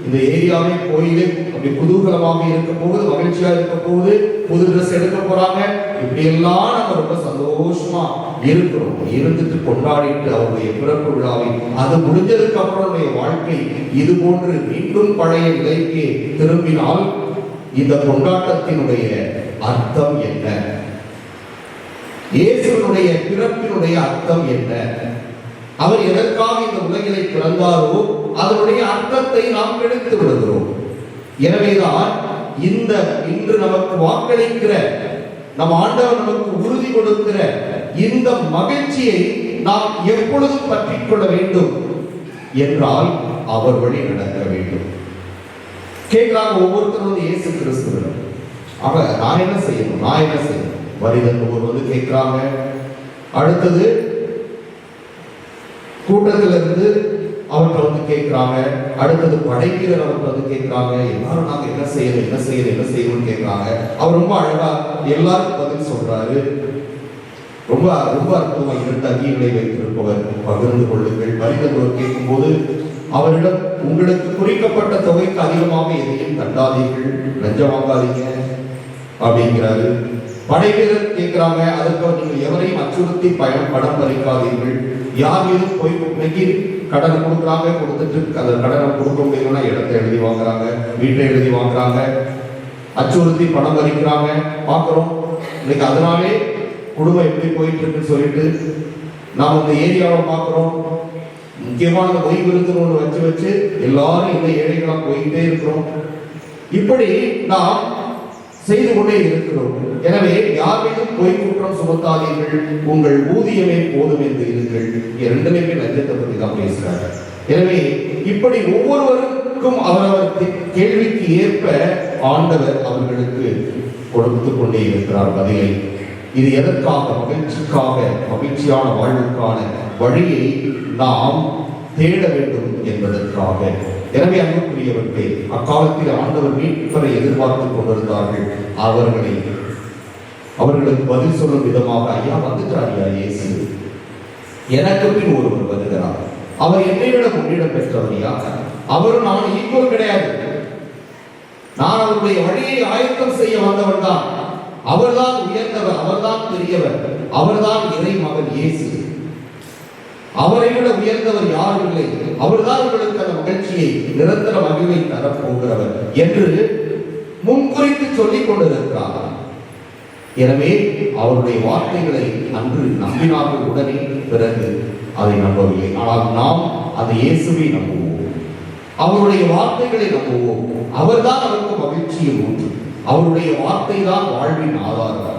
இந்த ஏரியாவே கோயிலே அப்படி குதூகலமாக இருக்க போகுது, மகிழ்ச்சியா இருக்க போகுது. புது ட்ரெஸ் எடுக்க போறாங்க. இப்படி எல்லாம் நம்ம ரொம்ப சந்தோஷமா இருக்கிறோம். இருந்துட்டு கொண்டாடிட்டு அவருடைய பிறப்பு விழாவை அது முடிஞ்சதுக்கு அப்புறம் வாழ்க்கை இது போன்று மீண்டும் பழைய நிலைக்கு திரும்பினால் இந்த கொண்டாட்டத்தினுடைய அர்த்தம் என்ன? இயேசுவினுடைய பிறப்பினுடைய அர்த்தம் என்ன? அவர் எதற்காக இந்த உலகிலே பிறந்தாரோ அதனுடைய அர்த்தத்தை நாம் கெடுத்து விடுகிறோம். எனவேதான் இன்று நமக்கு வாக்களிக்கிற நம் ஆண்டவர் நமக்கு உறுதி கொடுக்கிற இந்த மகிழ்ச்சியை நாம் எப்பொழுதும் பற்றிக் கொள்ள வேண்டும் என்றால் அவர் வழி நடக்க வேண்டும். கேட்கிறாங்க ஒவ்வொருத்தரும் இயேசு கிறிஸ்துவிடம். நான் என்ன செய்யணும்? வரிதன்பவர் வந்து கேட்கிறாங்க. அடுத்தது கூட்டத்தில் இருந்து அவர்கிட்ட வந்து கேட்கிறாங்க. அடுத்தது படைவீரர் அவர்கிட்ட வந்து கேட்கிறாங்க. எல்லாரும் நாங்க என்ன செய்யணும் கேட்கிறாங்க. அவர் ரொம்ப அழகா எல்லாருக்கும் பதில் சொல்றாரு. ரொம்ப ரொம்ப அற்புதமா 2 அங்கிகளை வைத்திருப்பவர் பகிர்ந்து கொள்ளுங்கள். வரிதன்பவர் கேட்கும் போது அவரிடம் உங்களுக்கு குறிக்கப்பட்ட தொகைக்கு அதிகமாக எதையும் தண்டாதீர்கள், லஞ்சம் வாங்காதீங்க அப்படிங்கிறாரு. படைவீரர் கேட்கிறாங்க. அதற்கு நீங்கள் எவரையும் அச்சுறுத்தி பணம் பறிக்காதீர்கள். யார் மீதும் போய் இன்னைக்கு கடன் கொடுக்குறாங்க, கொடுத்துட்டு அந்த கடனை கொடுக்க முடியலன்னா இடத்தை எழுதி வாங்குறாங்க, வீட்டை எழுதி வாங்குறாங்க, அச்சுறுத்தி பணம் பறிக்கிறாங்க. பார்க்கிறோம் இன்னைக்கு. அதனாலே குடும்பம் எப்படி போயிட்டு இருக்குன்னு சொல்லிட்டு நாம் இந்த ஏரியாவை பார்க்கிறோம். முக்கியமான ஓய்வு விருதுன்னு ஒன்று வச்சு எல்லாரும் இந்த ஏழைகளா போயிட்டே இருக்கிறோம். இப்படி நாம் செய்து கொண்டே இருக்கிறோம். எனவே யார் மீதும் பொய் குற்றம் சுமத்தாதீர்கள், உங்கள் ஊதியமே போதும் என்று இருங்கள். 2மே லஞ்சத்தை பற்றி தான் பேசுறாங்க. எனவே இப்படி ஒவ்வொருவருக்கும் அவரவர் கேள்விக்கு ஏற்ப ஆண்டவர் அவர்களுக்கு கொடுத்து கொண்டே இருக்கிறார் பதிலை. இது எதற்காக? மகிழ்ச்சிக்காக, மகிழ்ச்சியான வாழ்வுக்கான வழியை நாம் தேட வேண்டும் என்பதற்காக. எனவே அன்புக்குரியவர்களே, அக்காலத்தில் ஆண்டவர் மீட்பரை எதிர்பார்த்துக் கொண்டிருந்தார்கள். அவர்களுக்கு பதில் சொல்லும் விதமாக, ஐயா வந்துட்டார், ஐயா இயேசு, எனக்கு பின் ஒருவர் வருகிறார், அவர் என்னை விட முன்னிடம் பெற்றவரையா, அவரும் நான் ஈக்குவல் கிடையாது, நான் அவருடைய வழியை ஆயத்தம் செய்ய வந்தவன் தான், அவர்தான் உயர்ந்தவர், அவர்தான் பெரியவர், அவர்தான் இறை மகன் இயேசு, அவரை விட உயர்ந்தவர் யாரும் இல்லை, அவர்தான் உங்களுக்கு அந்த மகிழ்ச்சியை, நிரந்தர மகிழ்வை தரப்போகிறவர் என்று முன்குறித்து சொல்லிக் கொண்டிருக்கிறார். எனவே அவருடைய வார்த்தைகளை அன்று நம்பினார்கள். உடனே பிறகு அதை நம்பவில்லை. ஆனால் நாம் அந்த இயேசுவை நம்புவோம், அவருடைய வார்த்தைகளை நம்புவோம். அவர்தான் அவருக்கு மகிழ்ச்சியை ஊற்று, அவருடைய வார்த்தை தான் வாழ்வின் ஆதாரம்.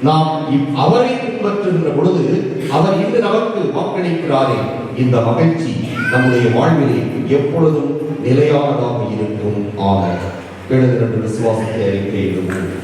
நாம் அவரை பின்பற்றுகின்ற பொழுது அவர் இன்று நமக்கு வாக்களிக்கிறாரே, இந்த மகிழ்ச்சி நம்முடைய வாழ்விலே எப்பொழுதும் நிலையானதாக இருக்கும். ஆமென். எழுதிரண்டு விசுவாசத்தை அறிக்கையிடுவோம்.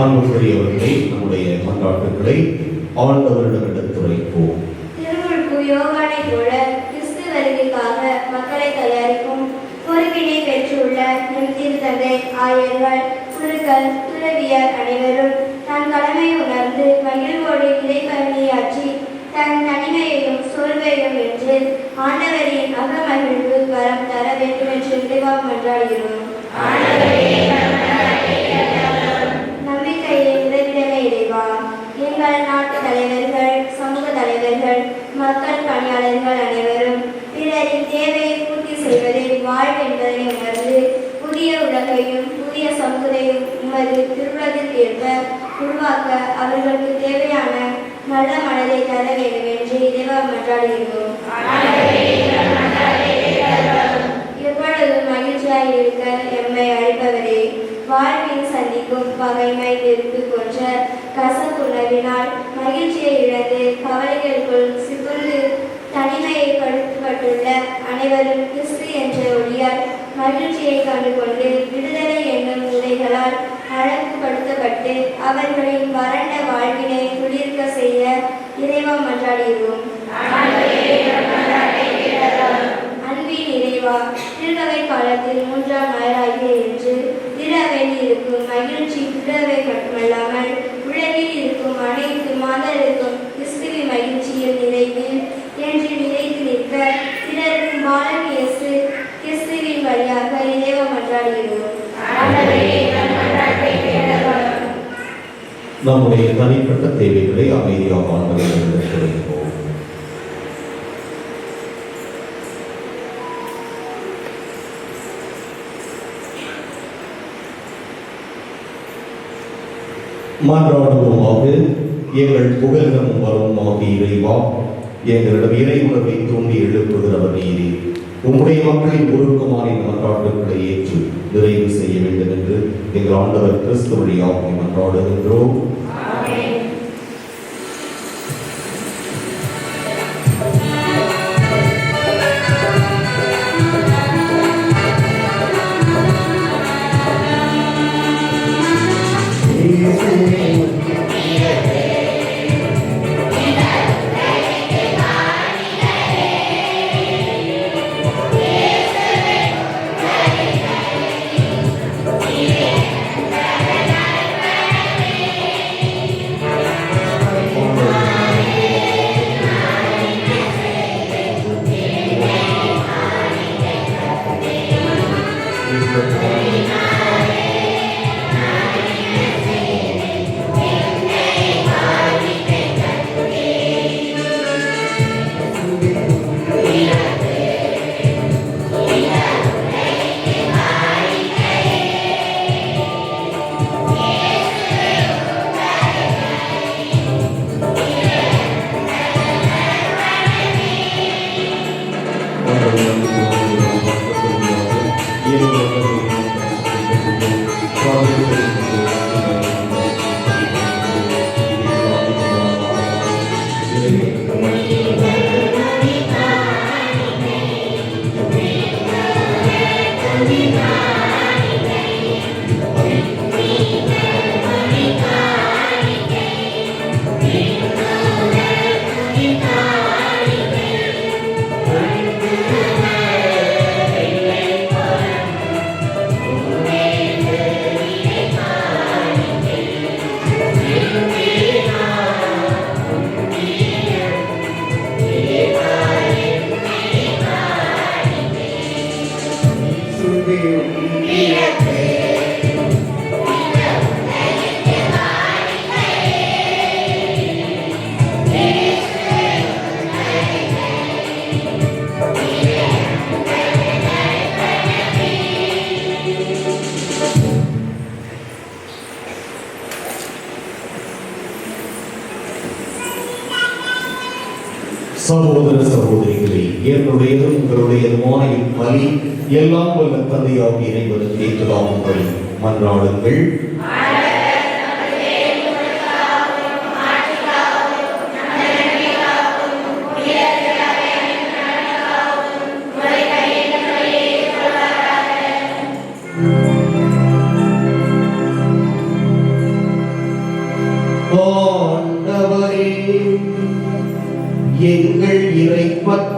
அன்புக்குரியவர்களே, நம்முடைய மன்றாட்டுகளை ஆண்டவரிடம் எடுத்துரைப்போம். திருமுழுக்கு யோவானை போல கிறிஸ்து வருகைக்காக மக்களை தயாரிக்கும் பொறுப்பினை பெற்றுள்ள நம் திருத்தந்தை ஆயர்கள், குருக்கள், துறவியர் அனைவரும் தன் கடமையை உணர்ந்து மகிழ்வோடு இறைபணியாற்றி தன் தனிமையையும் சோர்வையும் வென்று ஆண்டவரின் அகமகிழ்வு வரம் தர வேண்டும் என்று இறைவாக மன்றாடுகிறோம். நம்பிக்கையை உதவிடமே இறைவா. எங்கள் நாட்டு தலைவர்கள், சமூக தலைவர்கள், மக்கள் பணியாளர்கள் அனைவரும் பிறரின் தேவையை பூர்த்தி செய்வதே வாழ்வு என்பதை உணர்ந்து புதிய உலகையும் புதிய சமூகத்தையும் உமது திருவுலகிற்கு ஏற்ப உருவாக்க அவர்களுக்கு தேவையான நல்ல மனதை தர வேண்டும் என்று இறைவா மன்றாடுகிறோம். எப்பொழுதும் மகிழ்ச்சியாய் இருக்க எம்மை அழைப்பவரே, வாழ்வில் சந்திக்கும் பகைமை, வெறுப்பு போன்ற கசப்புணர்வினால் மகிழ்ச்சியை இழந்து கவலைகளுக்குள் சிக்குண்டு தனிமையை படுத்தப்பட்டுள்ள அனைவரும் கிறிஸ்து என்ற ஒளியால் மகிழ்ச்சியை கண்டுகொண்டு விடுதலை என்னும் உரைகளால் அழகுபடுத்தப்பட்டு அவர்களின் வறண்ட வாழ்வினை குளிர்க்க செய்ய இறைவா மன்றாடுகிறோம். அன்பின் இறைவா, திருகவை காலத்தில் 3ஆம் ஞாயிறாகிய என்று திறவேண்டி இருக்கும் மகிழ்ச்சி திறவை மட்டுமல்லாமல் உலகில் இருக்கும் அனைத்து மாதருக்கும் கிறிஸ்துவின் மகிழ்ச்சியில் நிறைவு என்று நிலைத்து நிற்க பிறருக்கும் பாலன் இயேசு கிறிஸ்துவின் வழியாக இறைவா மன்றாடுகிறோம். நம்முடைய தனிப்பட்ட தேவைகளை அமைதியாக ஆண்டவரிடம் எடுத்துரைப்போம். மன்றாடுவோமாக. எங்கள் புகழ்தமும் வருமாக இறைவா, எங்களிடம் இறை உணர்வை தூண்டி எழுப்புகிறவர் நீரே. உம்முடைய மக்களின் ஒழுக்கமான மன்றாட்டுக்களை ஏற்று நிறைவு செய்ய வேண்டும் என்று எங்கள் ஆண்டவர் கிறிஸ்து வழியாக மன்றாடுகின்றோம். சகோதர சகோதரிகளே, என்னுடையதும் உங்களுடையதுமான இப்பலி எல்லாம் வல்ல தந்தையாகிய இறைவனுக்கு ஏற்றதாகும்படி மன்றாடுங்கள்.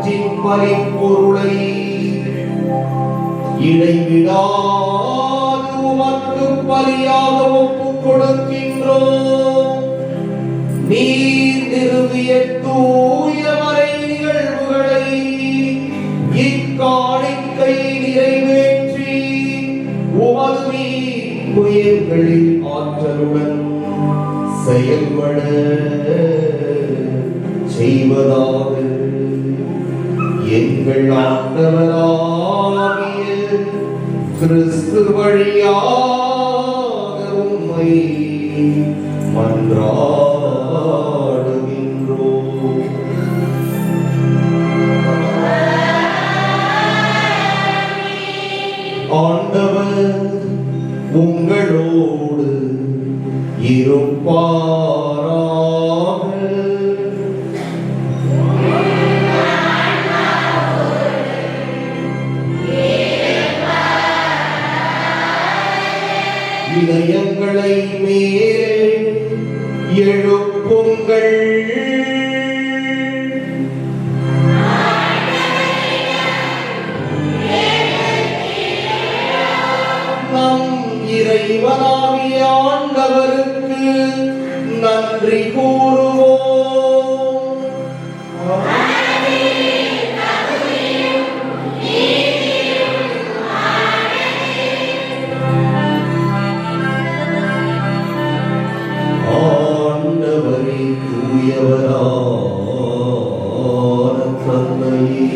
அவற்றின் பரிபொருளை இடைவிடாது உமக்கு பலியாக ஒப்புக் கொடுக்கின்றோம். நீர் நிறுவிய தூய மறை நிகழ்வுகளை இக்காணிக்கை நிறைவேற்றி உமது புயல்களில் ஆற்றலுடன் செயல்பட செய்வதாக எங்கள் ஆண்டவராகிய கிறிஸ்து வழியாக உம்மை மன்றாடுகின்றோம். ஆண்டவர் உங்களோடு இருப்பாராக. இதயங்களை மேலே எழுப்புங்கள். நம் இறைவனாகிய ஆண்டவருக்கு நன்றி கூறுவோம். ஆண்டவரே தூயவரான தந்தையே,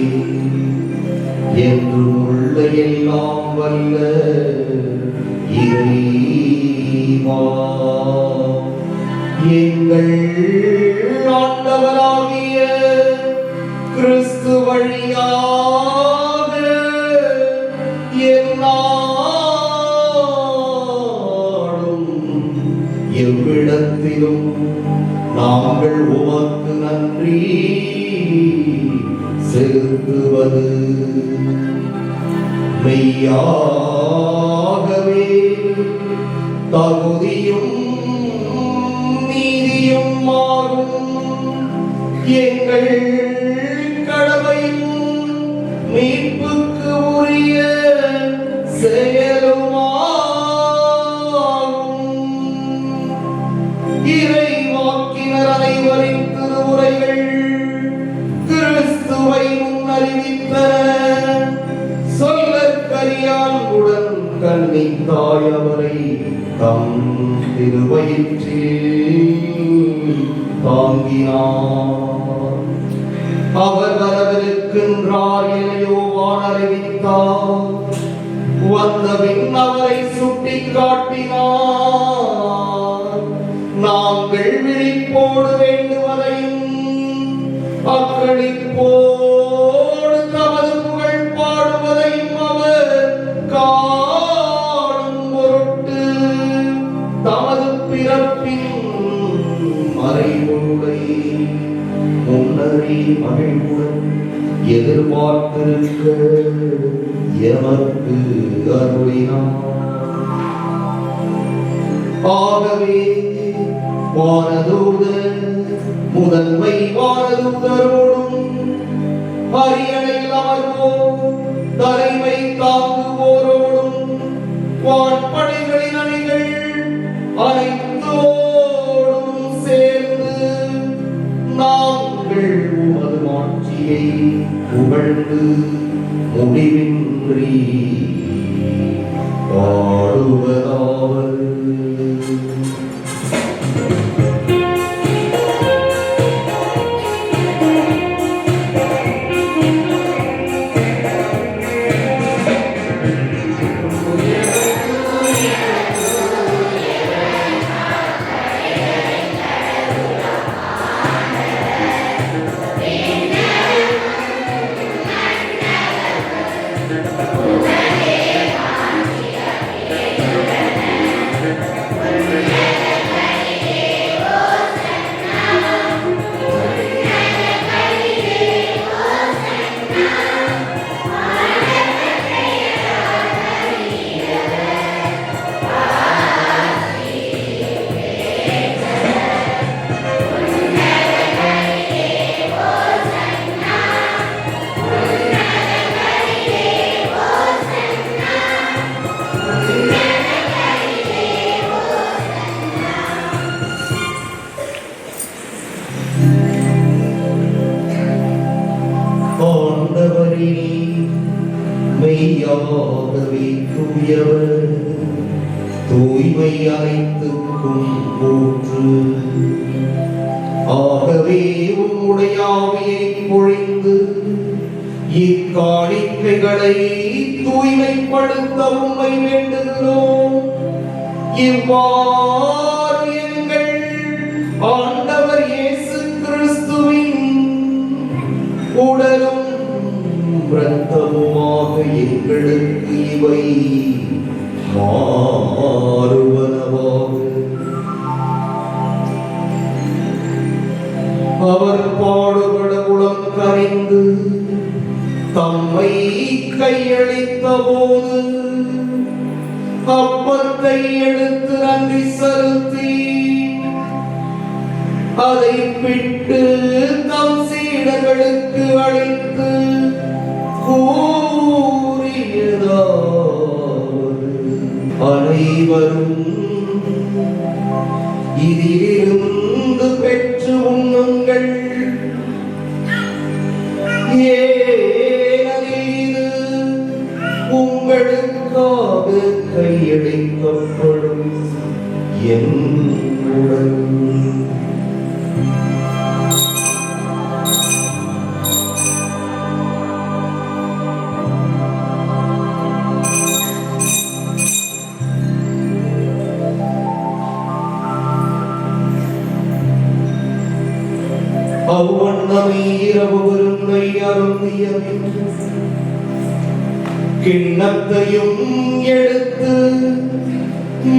என்றும் உள்ள எல்லாம் வல்ல இறைவா, எங்கள் ஆண்டவராகிய கிறிஸ்து வழியாக எந்நாளும் எவ்விடத்திலும் நாங்கள் உமக்கு நன்றி செலுத்துவது மெய்யாகவே தகுதியும் நீதியும் ஆகும். எங்கள் கடமையும் மீட்புக்கு உரிய செயலுமாகும். இறைவாக்கினர் அனைவரின் திருவுரைகள் கிறிஸ்துவை முன்னறிவித்தன. சொல்லற்கரியான்புடன் கன்னித்தாய் அவரை தம் திருவயிற்றில் தாங்கினார். அவர் வரவிருக்கின்றார் என யோவான் அறிவித்தார். வந்தபின் அவரை சுட்டிக் காட்டினார். நாங்கள் விழிப்போடு வேண்டுவதையும் அக்களிப்போடு தமது புகழ் பாடுவதையும் அவர் காணும் பொருட்டு தமது பிறப்பின் மறைபொருளை முன்னரே மகிழ்வுடன் எதிர்பார்த்திருக்க எமக்கு அருளினார். ஆகவே வானதூதர் முதன்மை வானதூதரோடும் அரியணையில் அமர்வோம் தலைமை தாங்குவோரோடும் வான்படைகளின் அணிகள் அனைத்தோடும் சேர்ந்து நாங்கள் உமது ஆட்சியை புகழ்ந்து முடிவின்றி பாடுவதாவது. மெய்யாகவே தூயவர், தூய்மை அனைத்துக்கும் ஊற்று. ஆகவே உம்முடைய ஆவியை பொழிந்து இக்காணிக்கைகளை தூய்மைப்படுத்த உம்மை வேண்டுகிறோம். இவ்வாறு எங்கள் ஆண்டவர் இயேசு கிறிஸ்துவின் உடலும் இரத்தமுமாக எங்களுக்கு இவை மாறுவனவாக. அவர் பாடுபட உளம் கரைந்து தம்மை கையளித்த போது அப்பத்தை எடுத்து நன்றி செலுத்தி அதை பிட்டு தம் சீடர்களுக்கு அளித்து கூறியதாவது, அனைவரும் இதிலிருந்து பெற்று உண்ணுங்கள். ஏனெனில் உங்களுக்காக கையளிக்கப்படும் என் உடல். அவ்வண்ணமே இரவு விருந்தை அருந்திய கிண்ணத்தையும் எடுத்து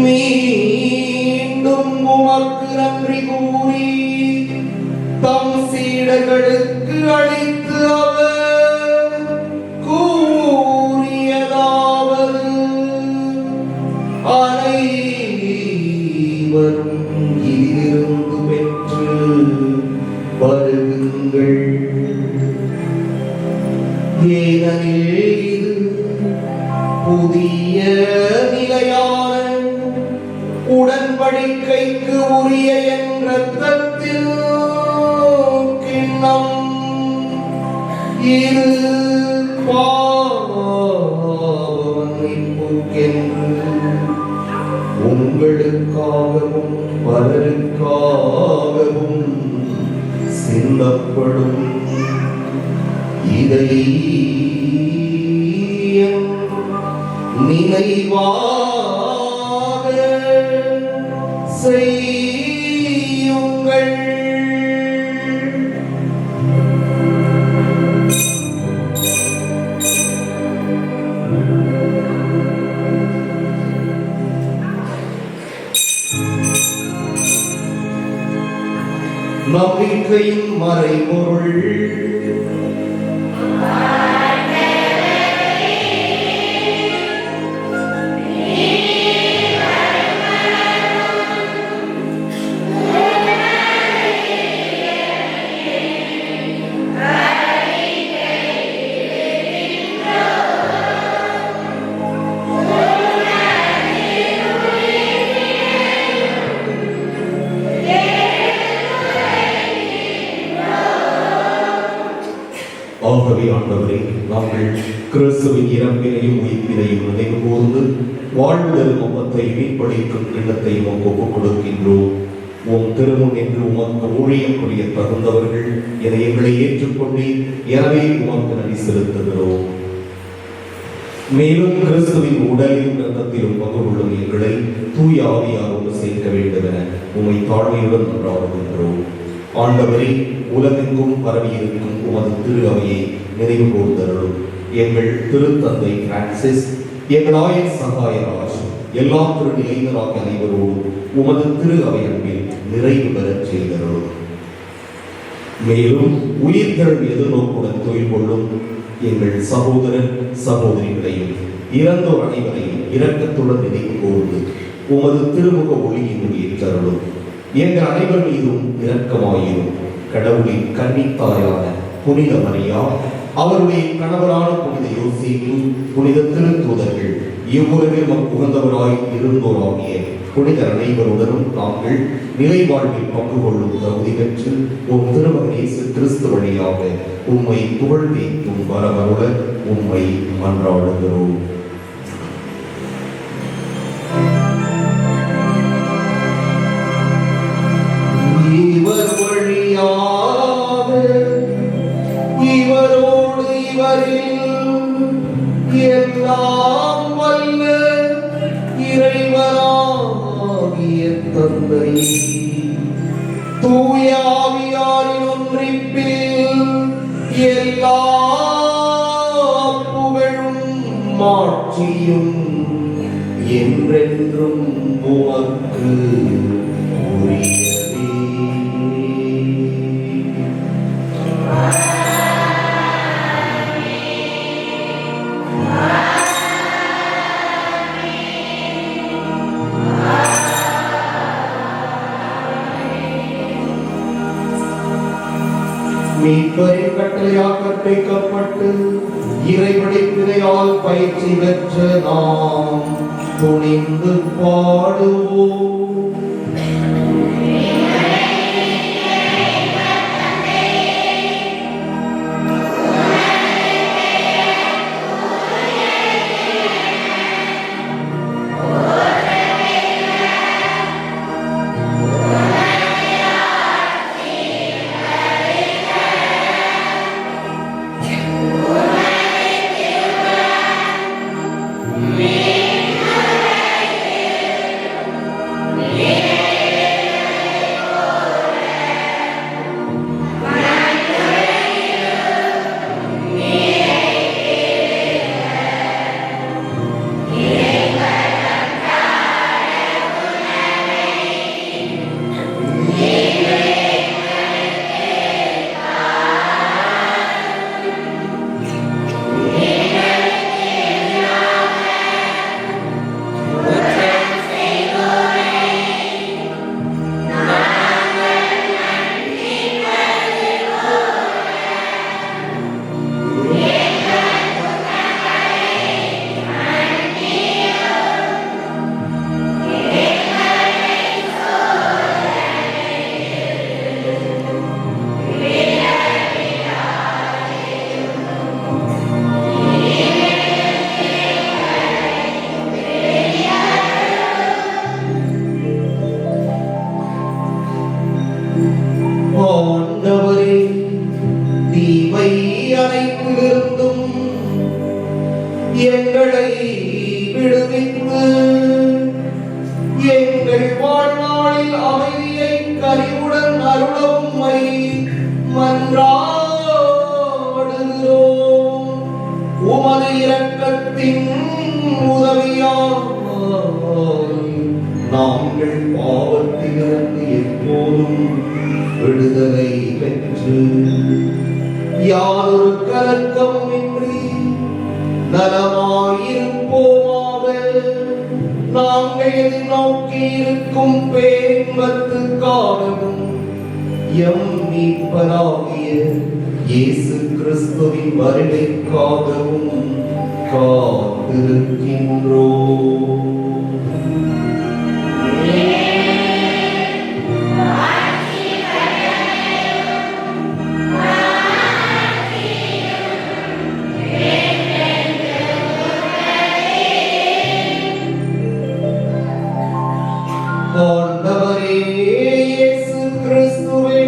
மீண்டும் உமக்கு நன்றி கூறி தம் சீடர்களுக்கு அளித்து அவர் கூறியதாவது, அனைவரும் இதிலிருந்து பெற்று பருகுங்கள். ஏனெனில் இது புதிய நிலையான உடன்படிக்கைக்கு உரிய என் இரத்தத்தில் கிண்ணம். இது பாவ மன்னிப்புக்கென்று உங்களுக்காகவும் பலருக்காகவும் சிந்தப்படும். இதை நினைவாக செய்யுங்கள். நம்பிக்கையின் மறைபொருள். ஆகவே ஆண்டவரே, நாங்கள் கிறிஸ்துவின் இறப்பினையும் உயிர்ப்பினையும் நினைவு கூர்ந்து வாழ்வுதல் அப்பத்தை மீன்பளிக்கும் கிண்ணத்தையும் ஒப்புக் கொடுக்கின்றோம். உம் திருமுன் என்று உமக்கு ஊழியம் புரிய தகுந்தவர்கள் என எங்களை ஏற்றுக்கொண்டு எனவே உமக்கு நன்றி செலுத்துகிறோம். மேலும் கிறிஸ்துவின் உடலிலும் இரத்தத்திலும் பங்கு கொள்ளும் எங்களை தூய ஆவியாரோடு சேர்க்க வேண்டும் என உம்மை தாழ்மையுடன் கொண்டாடுகின்றோம். ஆண்டவரே, உலகெங்கும் பரவியிருக்கும் உமது திரு அவையை நினைவு கூர்ந்தருளும். எங்கள் திருத்தந்தை பிரான்சிஸ், எங்கள் ஆயர் சகாயராஜ், எல்லா திருநிலையினராக அனைவரோடும் உமது திரு அவை அன்பில் நிறைவு பெறச் செய்தருளும். மேலும் உயிர்த்தெழும் எதிர்நோக்குடன் தொழில் கொள்ளும் எங்கள் சகோதரர் சகோதரிகளையும் இறந்தோர் அனைவரையும் இரக்கத்துடன் நினைவு கூர்ந்து உமது திருமுக ஒளியின் ஏற்றருளும். எங்கள் அனைவர் மீதும் இரக்கமாயிரும். கடவுளின் கன்னித்தாயான புனித மரியா, அவருடைய கணவரான புனித யோசேப்பு, புனித திருத்தூதர்கள், இவ்வுலகில் உகந்தவராய் இருந்தோராகிய புனிதர் அனைவருடனும் நாங்கள் நிலை வாழ்வில் பங்கு கொள்ளும் தகுதி பெற்று உம் திருமகன் இயேசு கிறிஸ்து வழியாக உம்மை புகழ்ந்தேத்தும் வரவருள உம்மை மன்றாடுகிறோம். இவர் வழியாக இவரோடு இவரில் எல்லாம் வல்ல இறைவனாகிய தந்தை தூய ஆவியாரின் ஒன்றிப்பில் எல்லா புகழும் மாட்சியும் என்றென்றும் உமக்கு உரியதே. மீட்பரின் கட்டளையால் கற்பிக்கப்பட்டு இறைவடிப்பினையால் பயிற்சி பெற்ற நாம் துணிந்து பாடுவோம். ஆண்டவரே, தீமை அனைத்திலிருந்தும் எங்களை விடுவித்து எங்கள் வாழ்நாளில் அமைதியை கனிவுடன் அருளவும்மை மன்றாடுகிறோம். உமது இரக்கத்தின் உதவியால் நாங்கள் பாவத்திலிருந்து எப்போதும் விடுதலை பெற்று யாரொரு கலக்கமின்றி நலமாயிருப்போமாக. நாங்கள் எதிர்நோக்கி இருக்கும் பேரின்பத்துக்காகவும் எம் மீட்பராகிய இயேசு கிறிஸ்துவின் வருகைக்காகவும் காத்திருக்கின்றோம். ஆண்டவரே இயேசு கிறிஸ்துவே,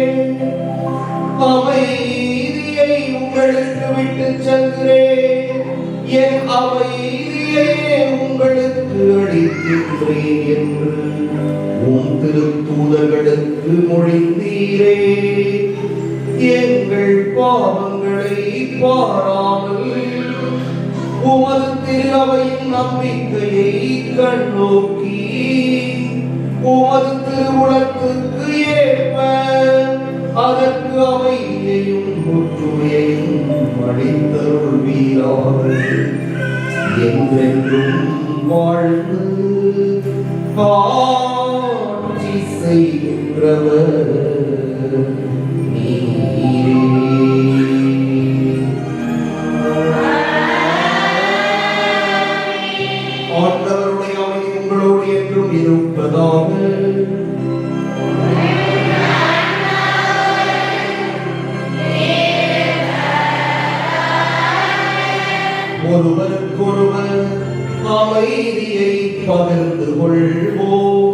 அமைதியை உங்களுக்கு விட்டுச் செல்கிறேன், என் அமைதியை உங்களுக்கு அளிக்கின்றேன் என்று உம் திருத்தூதர்களுக்கு மொழிந்தீரே. எங்கள் பாவங்களை பாராமல் உமது திருவையின் நம்பிக்கையை கண்ணோக்கி உமது திருவுளத்துக்கு ஏற்ப அதற்கு அமைதியையும் ஒற்றுமையையும் அளித்தருள்வீராக. என்றென்றும் வாழ்ந்து ஆட்சி செய்கின்றவர் நீரே. ஒருவருக்கொருவர் அமைதியை பகிர்ந்து கொள்வோம்.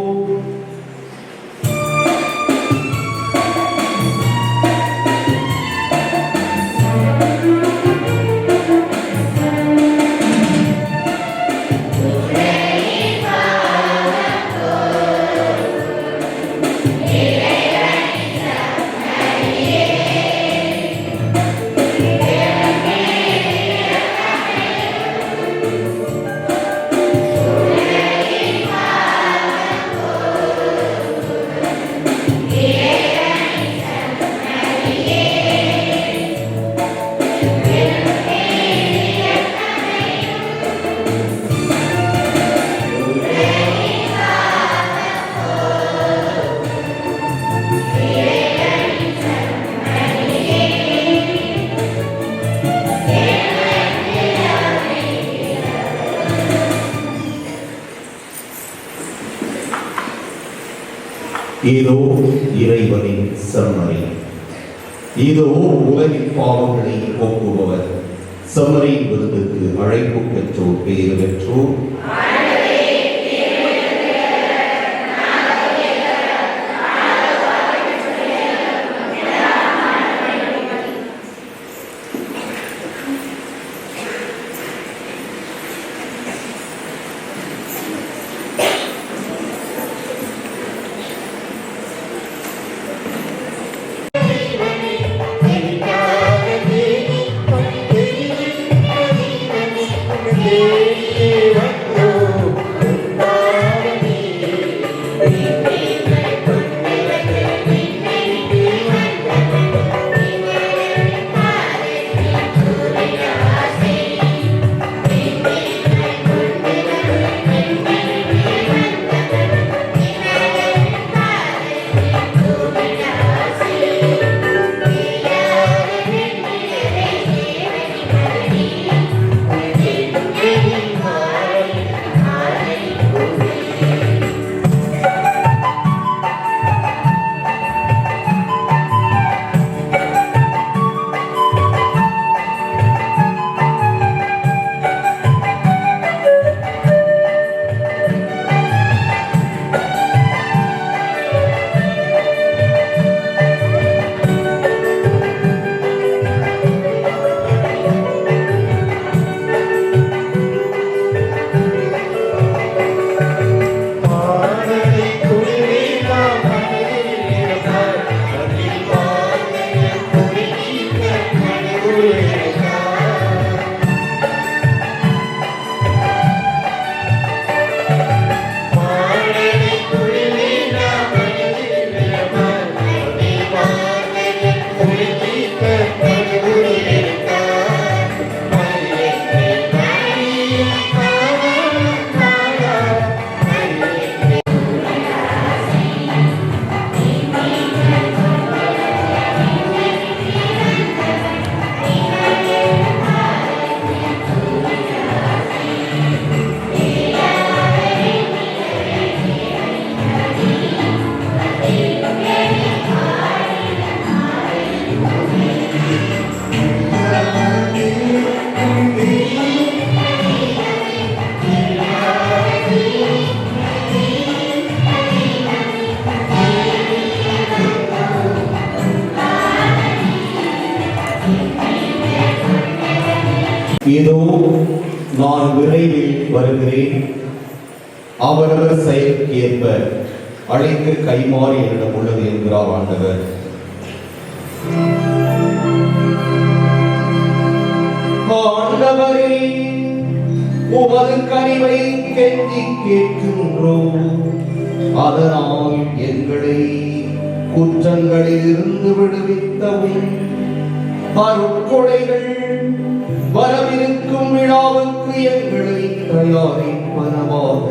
இதோ இறைவனின் செம்மறி, இதோ உலகின் பாவங்களை போக்குபவர். செம்மறி விருதுக்கு அழைப்பு பெற்றோர் பேறு பெற்றோர். இதோ நான் விரைவில் வருகிறேன். அவரவர் செயலுக்கு ஏற்ப அழைத்து கைமாறி என்னிடம் உள்ளது என்கிறார் ஆண்டவர். ஆண்டவரே, உமது கனிவை கெஞ்சி கேட்கின்றோம். அதனால் எங்களை குற்றங்களில் இருந்து விடுவித்தவும் அருட்கொடைகள் வரவிருக்கும் விழாவுக்கு எங்களை தயாரிப்பனவாக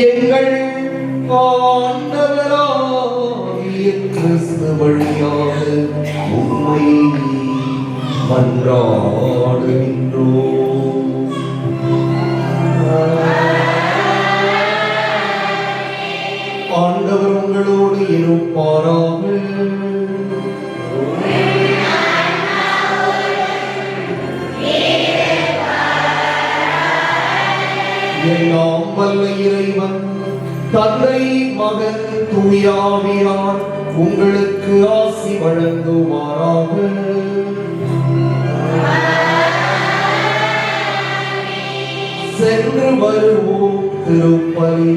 எங்கள் ஆண்டவராகிய கிறிஸ்து வழியாக உம்மை மன்றாடுகின்றோம். ஆண்டவர் உங்களோடு இருப்பாராக. Yeah. எல்லாம் வல்ல இறைவன் தந்தை மகன் தூயாவியார் உங்களுக்கு ஆசி வழங்குமாறாக. சென்று வருவோம், திருப்பலி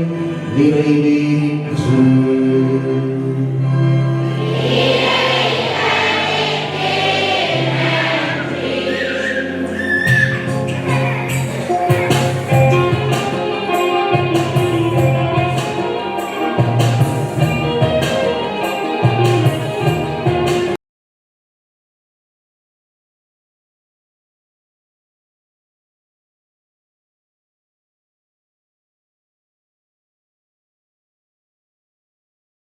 நிறைவேற்று.